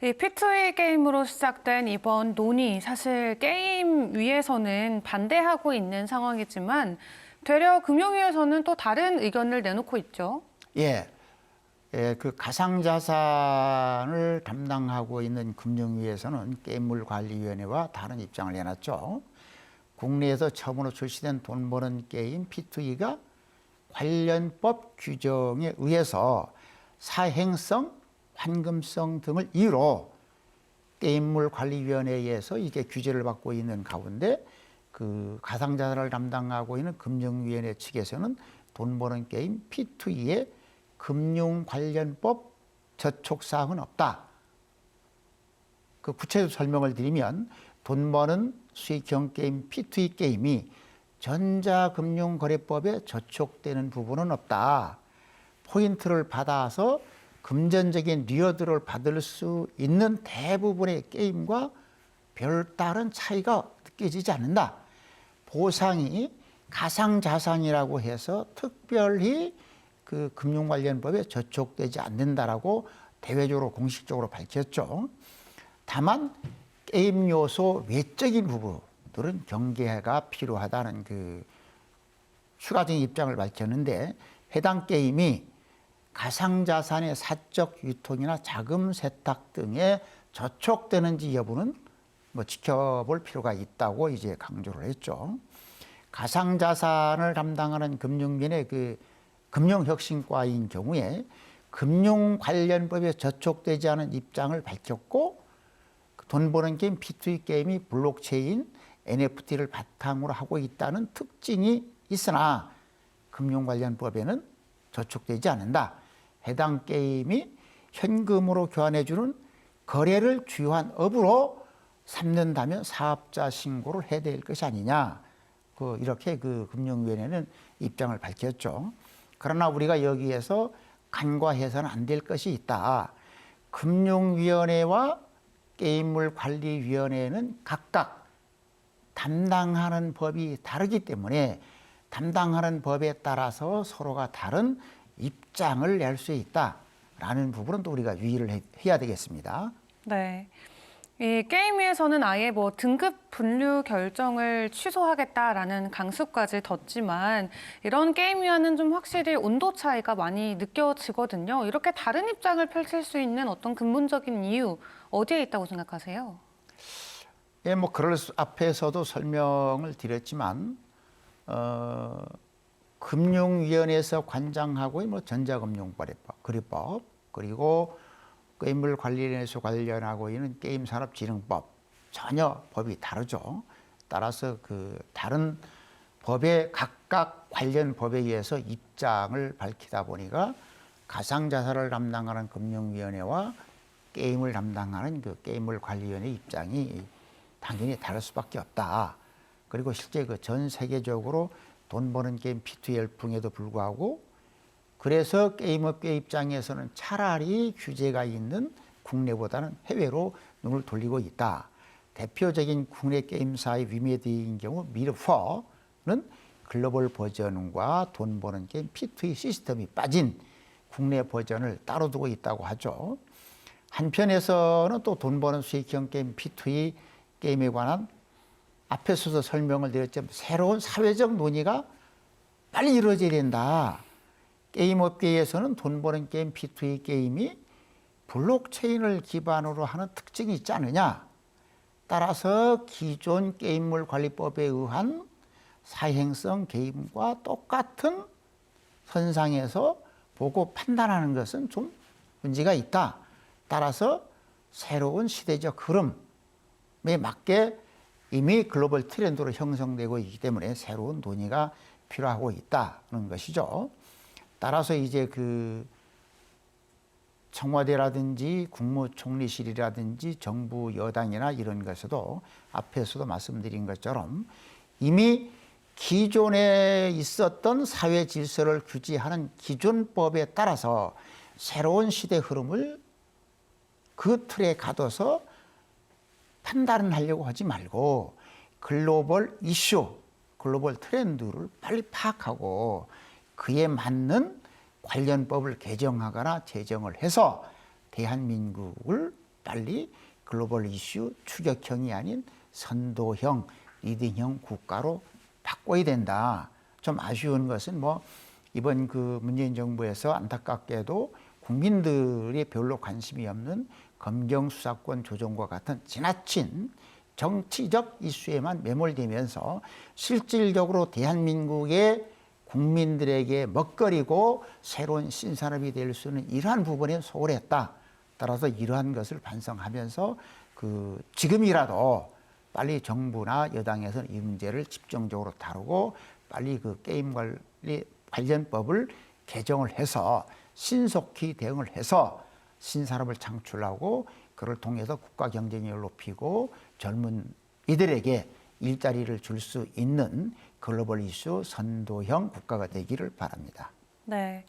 이 P2E 게임으로 시작된 이번 논의, 사실 게임 위에서는 반대하고 있는 상황이지만 되려 금융위에서는 또 다른 의견을 내놓고 있죠. 예, 그 가상자산을 담당하고 있는 금융위에서는 게임물관리위원회와 다른 입장을 내놨죠. 국내에서 처음으로 출시된 돈 버는 게임 P2E가 관련법 규정에 의해서 사행성, 환금성 등을 이유로 게임물관리위원회에서 이게 규제를 받고 있는 가운데 그 가상자산을 담당하고 있는 금융위원회 측에서는 돈 버는 게임 P2E에 금융관련법 저촉사항은 없다. 그 구체적 설명을 드리면 돈 버는 수익형 게임 P2E 게임이 전자금융거래법에 저촉되는 부분은 없다. 포인트를 받아서 금전적인 리워드를 받을 수 있는 대부분의 게임과 별다른 차이가 느껴지지 않는다. 보상이 가상자산이라고 해서 특별히 그 금융관련법에 저촉되지 않는다라고 대외적으로 공식적으로 밝혔죠. 다만 게임 요소 외적인 부분들은 경계가 필요하다는 그 추가적인 입장을 밝혔는데, 해당 게임이 가상자산의 사적 유통이나 자금 세탁 등에 저촉되는지 여부는 지켜볼 필요가 있다고 이제 강조를 했죠. 가상자산을 담당하는 금융위원회 그 금융혁신과인 경우에 금융관련법에 저촉되지 않은 입장을 밝혔고, 돈 버는 게임 P2E 게임이 블록체인 NFT를 바탕으로 하고 있다는 특징이 있으나 금융관련법에는 저촉되지 않는다. 해당 게임이 현금으로 교환해주는 거래를 주요한 업으로 삼는다면 사업자 신고를 해야 될 것이 아니냐. 이렇게 그 금융위원회는 입장을 밝혔죠. 그러나 우리가 여기에서 간과해서는 안 될 것이 있다. 금융위원회와 게임물관리위원회는 각각 담당하는 법이 다르기 때문에 담당하는 법에 따라서 서로가 다른 입장을 낼 수 있다라는 부분은 또 우리가 유의를 해야 되겠습니다. 네. 이 게임위에서는 아예 등급 분류 결정을 취소하겠다라는 강수까지 뒀지만 이런 게임위와는 좀 확실히 온도 차이가 많이 느껴지거든요. 이렇게 다른 입장을 펼칠 수 있는 어떤 근본적인 이유 어디에 있다고 생각하세요? 예, 그럴 앞에서도 설명을 드렸지만 금융위원회에서 관장하고 전자금융거래법 그리고 게임물관리위원회에서 관련하고 있는 게임산업진흥법 전혀 법이 다르죠. 따라서 그 다른 법의 각각 관련 법에 의해서 입장을 밝히다 보니까 가상자산을 담당하는 금융위원회와 게임을 담당하는 그 게임물관리위원회 입장이 당연히 다를 수밖에 없다. 그리고 실제 그 전 세계적으로 돈 버는 게임 P2E 열풍에도 불구하고 그래서 게임업계 입장에서는 차라리 규제가 있는 국내보다는 해외로 눈을 돌리고 있다. 대표적인 국내 게임사의 위메디인 경우 미르4는 글로벌 버전과 돈 버는 게임 P2E 시스템이 빠진 국내 버전을 따로 두고 있다고 하죠. 한편에서는 또 돈 버는 수익형 게임 P2E 게임에 관한 앞에서도 설명을 드렸지만 새로운 사회적 논의가 빨리 이루어져야 된다. 게임업계에서는 돈 버는 게임 P2E 게임이 블록체인을 기반으로 하는 특징이 있지 않느냐. 따라서 기존 게임물관리법에 의한 사행성 게임과 똑같은 선상에서 보고 판단하는 것은 좀 문제가 있다. 따라서 새로운 시대적 흐름에 맞게 이미 글로벌 트렌드로 형성되고 있기 때문에 새로운 논의가 필요하고 있다는 것이죠. 따라서 이제 그 청와대라든지 국무총리실이라든지 정부 여당이나 이런 것에도 앞에서도 말씀드린 것처럼 이미 기존에 있었던 사회 질서를 규제하는 기존법에 따라서 새로운 시대 흐름을 그 틀에 가둬서 판단하려고 하지 말고 글로벌 이슈, 글로벌 트렌드를 빨리 파악하고 그에 맞는 관련법을 개정하거나 제정을 해서 대한민국을 빨리 글로벌 이슈 추격형이 아닌 선도형, 리딩형 국가로 바꿔야 된다. 좀 아쉬운 것은 뭐 이번 그 문재인 정부에서 안타깝게도 국민들이 별로 관심이 없는 검경 수사권 조정과 같은 지나친 정치적 이슈에만 매몰되면서 실질적으로 대한민국의 국민들에게 먹거리고 새로운 신산업이 될 수 있는 이러한 부분에 소홀했다. 따라서 이러한 것을 반성하면서 그 지금이라도 빨리 정부나 여당에서는 이 문제를 집중적으로 다루고 빨리 그 게임 관련법을 개정을 해서 신속히 대응을 해서 신산업을 창출하고 그를 통해서 국가 경쟁력을 높이고 젊은 이들에게 일자리를 줄 수 있는 글로벌 이슈 선도형 국가가 되기를 바랍니다. 네.